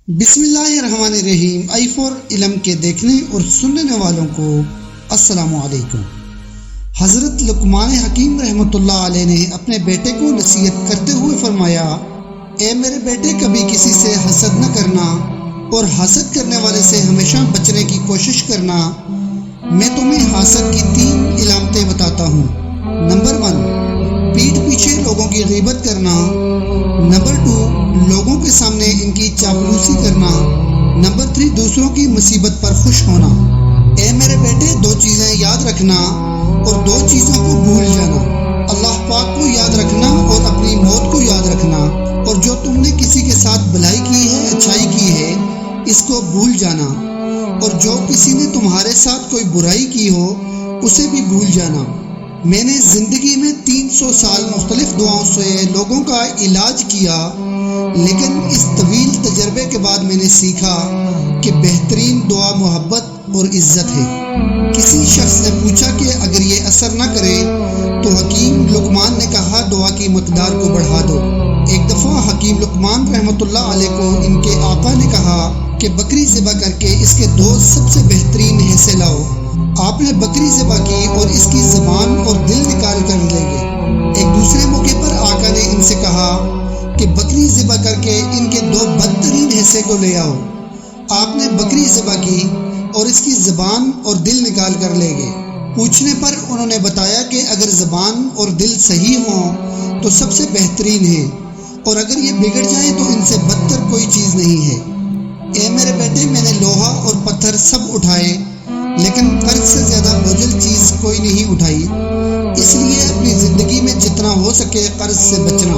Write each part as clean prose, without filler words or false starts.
بسم اللہ الرحمن الرحیم۔ آئی فور علم کے دیکھنے اور سننے والوں کو السلام علیکم۔ حضرت لقمان حکیم رحمۃ اللہ علیہ نے اپنے بیٹے کو نصیحت کرتے ہوئے فرمایا، اے میرے بیٹے، کبھی کسی سے حسد نہ کرنا اور حسد کرنے والے سے ہمیشہ بچنے کی کوشش کرنا۔ میں تمہیں حسد کی 3 علامتیں بتاتا ہوں۔ نمبر 1، پیٹھ پیچھے لوگوں کی غیبت کرنا۔ نمبر 2، لوگوں کے سامنے ان کی چاپلوسی کرنا۔ نمبر 3، دوسروں کی مصیبت پر خوش ہونا۔ اے میرے بیٹے، 2 چیزیں یاد رکھنا اور 2 چیزوں کو بھول جانا۔ اللہ پاک کو یاد رکھنا اور اپنی موت کو یاد رکھنا، اور جو تم نے کسی کے ساتھ بھلائی کی ہے، اچھائی کی ہے، اس کو بھول جانا، اور جو کسی نے تمہارے ساتھ کوئی برائی کی ہو اسے بھی بھول جانا۔ میں نے زندگی میں 300 سال مختلف دعاؤں سے لوگوں کا علاج کیا، لیکن اس طویل تجربے کے بعد میں نے سیکھا کہ بہترین دعا محبت اور عزت ہے۔ کسی شخص نے پوچھا کہ اگر یہ اثر نہ کرے تو حکیم لقمان نے کہا، دعا کی مقدار کو بڑھا دو۔ ایک دفعہ حکیم لقمان رحمۃ اللہ علیہ کو ان کے آقا نے کہا کہ بکری ذبح کر کے اس کے 2 سب سے بہترین حصے لاؤ۔ آپ نے بکری ذبح کی اور اس کی زبان اور دل نکال کر لے گئے۔ ایک دوسرے موقع پر آقا نے ان سے کہا کہ بکری ذبح کر کے ان کے 2 بدترین حصے کو لے آؤ۔ آپ نے بکری ذبح کی اور اس کی زبان اور دل نکال کر لے گئے۔ پوچھنے پر انہوں نے بتایا کہ اگر زبان اور دل صحیح ہوں تو سب سے بہترین ہے، اور اگر یہ بگڑ جائیں تو ان سے بدتر کوئی چیز نہیں ہے۔ اے میرے بیٹے، میں نے لوہا اور پتھر سب اٹھائے، لیکن قرض سے زیادہ بوجھل چیز کوئی نہیں اٹھائی۔ اس لیے اپنی زندگی میں جتنا ہو سکے قرض سے بچنا۔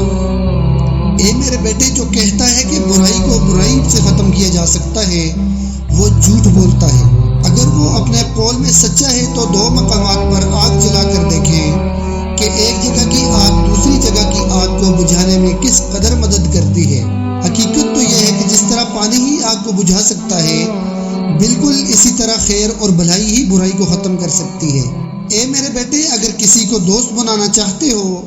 اے میرے بیٹے، جو کہتا ہے کہ برائی کو برائی سے ختم کیا جا سکتا ہے، وہ جھوٹ بولتا ہے۔ اگر وہ اپنے قول میں سچا ہے تو 2 مقامات پر آگ جلا کر دیکھیں کہ ایک جگہ کی آگ دوسری جگہ کی آگ کو بجھانے میں کس قدر مدد کرتی ہے۔ حقیقت تو یہ ہے کہ جس طرح پانی ہی آگ کو بجھا سکتا ہے، بالکل اسی طرح خیر اور بھلائی ہی برائی کو ختم کر سکتی ہے۔ اے میرے بیٹے، اگر کسی کو دوست بنانا چاہتے ہو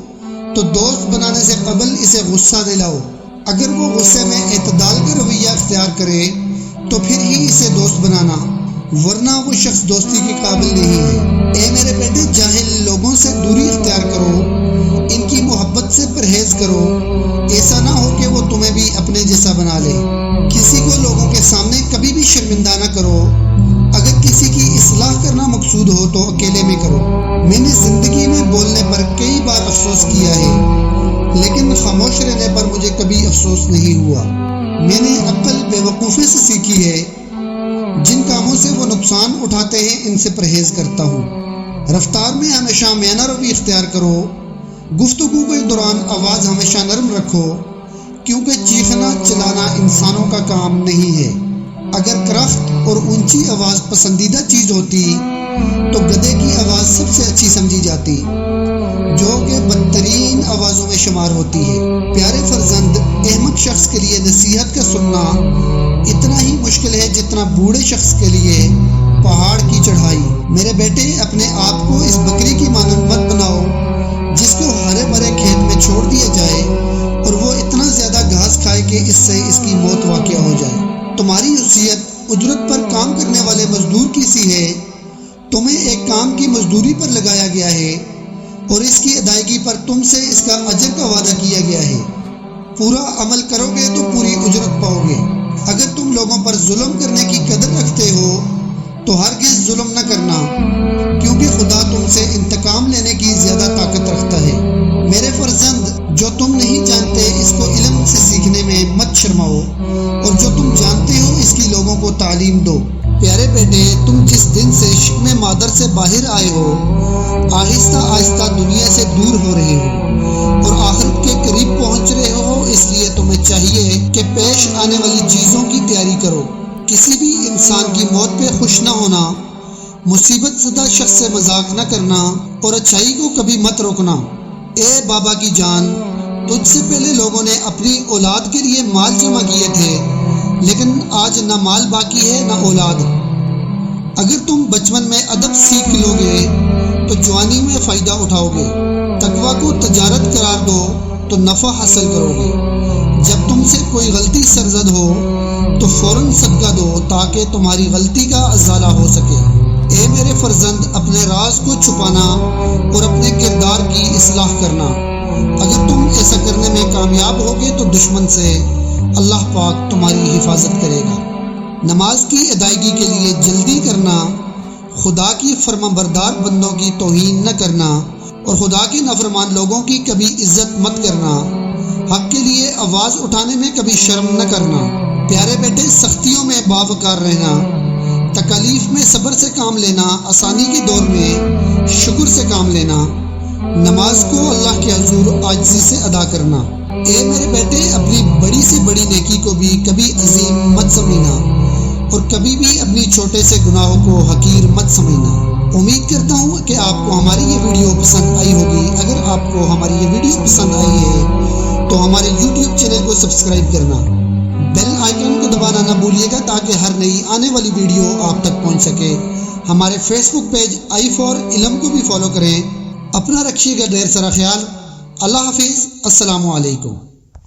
تو دوست بنانے سے قبل اسے غصہ دلاؤ۔ اگر وہ غصے میں اعتدال کا رویہ اختیار کرے تو پھر ہی اسے دوست بنانا، ورنہ وہ شخص دوستی کے قابل نہیں ہے۔ اے میرے بیٹے، جاہل لوگوں سے دوری اختیار کرو، ان کی محبت سے پرہیز کرو، ایسا نہ ہو کہ وہ تمہیں بھی اپنے جیسا بنا لے۔ کسی کو لوگوں کے سامنے کبھی بھی شرمندہ نہ کرو۔ اگر کسی کی اصلاح کرنا مقصود ہو تو اکیلے میں کرو۔ میں نے زندگی میں بولنے پر کئی بار افسوس کیا ہے، لیکن خاموش رہنے پر مجھے کبھی افسوس نہیں ہوا۔ میں نے عقل بیوقوفی سے سیکھی ہے، جن کاموں سے وہ نقصان اٹھاتے ہیں ان سے پرہیز کرتا ہوں۔ رفتار میں ہمیشہ میانہ روی اختیار کرو۔ گفتگو کے دوران آواز ہمیشہ نرم رکھو، کیونکہ چیخنا چلانا انسانوں کا کام نہیں ہے۔ اگر کرخت اور اونچی آواز پسندیدہ چیز ہوتی تو گدھے کی آواز سب سے اچھی سمجھی جاتی، جو کہ بدترین آوازوں میں شمار ہوتی ہے۔ پیارے فرزند، احمق شخص کے لیے نصیحت کا سننا اتنا ہی مشکل ہے جتنا بوڑھے شخص کے لیے پہاڑ کی چڑھائی۔ میرے بیٹے، اپنے آپ کو اس بکری کی مانند مت بناؤ جس کو ہرے بھرے کھیت میں چھوڑ دیا جائے اور وہ اتنا زیادہ گھاس کھائے کہ اس سے اس کی موت واقع ہو جائے۔ تمہاری حیثیت اجرت پر کام کرنے والے مزدور کی سی ہے۔ تمہیں ایک کام کی مزدوری پر لگایا گیا ہے اور اس کی ادائیگی پر تم سے اس کا اجر کا وعدہ کیا گیا ہے۔ پورا عمل کرو گے تو پوری اجرت پاؤ گے۔ اگر تم لوگوں پر ظلم کرنے کی قدر رکھتے ہو تو ہرگز ظلم نہ کرنا، کیونکہ خدا تم سے انتقام لینے کی زیادہ طاقت رکھتا ہے۔ میرے فرزند، جو تم نہیں جانتے اس کو علم سے سیکھنے میں مت شرماؤ، اور جو تم جانتے ہو اس کی لوگوں کو تعلیم دو۔ پیارے بیٹے، تم جس دن سے شکم مادر سے باہر آئے ہو، آہستہ آہستہ دنیا سے دور ہو رہے ہو اور آخرت کے قریب پہنچ رہے ہو۔ اس لیے تمہیں چاہیے کہ پیش آنے والی چیزوں کی تیاری کرو۔ کسی بھی انسان کی موت پہ خوش نہ ہونا، مصیبت زدہ شخص سے مذاق نہ کرنا، اور اچھائی کو کبھی مت روکنا۔ اے بابا کی جان، تجھ سے پہلے لوگوں نے اپنی اولاد کے لیے مال جمع کیے تھے، لیکن آج نہ مال باقی ہے نہ اولاد۔ اگر تم بچپن میں ادب سیکھ لو گے تو جوانی میں فائدہ اٹھاؤ گے۔ تقویٰ کو تجارت قرار دو تو نفع حاصل کرو گے۔ جب تم سے کوئی غلطی سرزد ہو تو فوراً صدقہ دو تاکہ تمہاری غلطی کا ازالہ ہو سکے۔ اے میرے فرزند، اپنے راز کو چھپانا اور اپنے کردار کی اصلاح کرنا۔ اگر تم ایسا کرنے میں کامیاب ہوگے تو دشمن سے اللہ پاک تمہاری حفاظت کرے گا۔ نماز کی ادائیگی کے لیے جلدی کرنا، خدا کی فرما بردار بندوں کی توہین نہ کرنا اور خدا کے نافرمان لوگوں کی کبھی عزت مت کرنا، حق کے لیے آواز اٹھانے میں کبھی شرم نہ کرنا۔ پیارے بیٹے، سختیوں میں باوقار رہنا، تکالیف میں صبر سے کام لینا، آسانی کے دور میں شکر سے کام لینا، نماز کو اللہ کے حضور عاجزی سے ادا کرنا۔ اے میرے بیٹے، اپنی بڑی سے بڑی نیکی کو بھی کبھی عظیم مت سمجھنا اور کبھی بھی اپنی چھوٹے سے گناہوں کو حقیر مت سمجھنا۔ امید کرتا ہوں کہ آپ کو ہماری یہ ویڈیو پسند آئی ہوگی۔ اگر آپ کو ہماری یہ ویڈیو پسند آئی ہے تو ہمارے YouTube چینل کو سبسکرائب کرنا، بیل آئیکن کو دبانا نہ بھولیے گا تاکہ ہر نئی آنے والی ویڈیو آپ تک پہنچ سکے۔ ہمارے فیس بک پیج i4ilm کو بھی فالو کریں۔ اپنا رکھیے گا ڈھیر سارا خیال۔ اللہ حافظ۔ السلام علیکم۔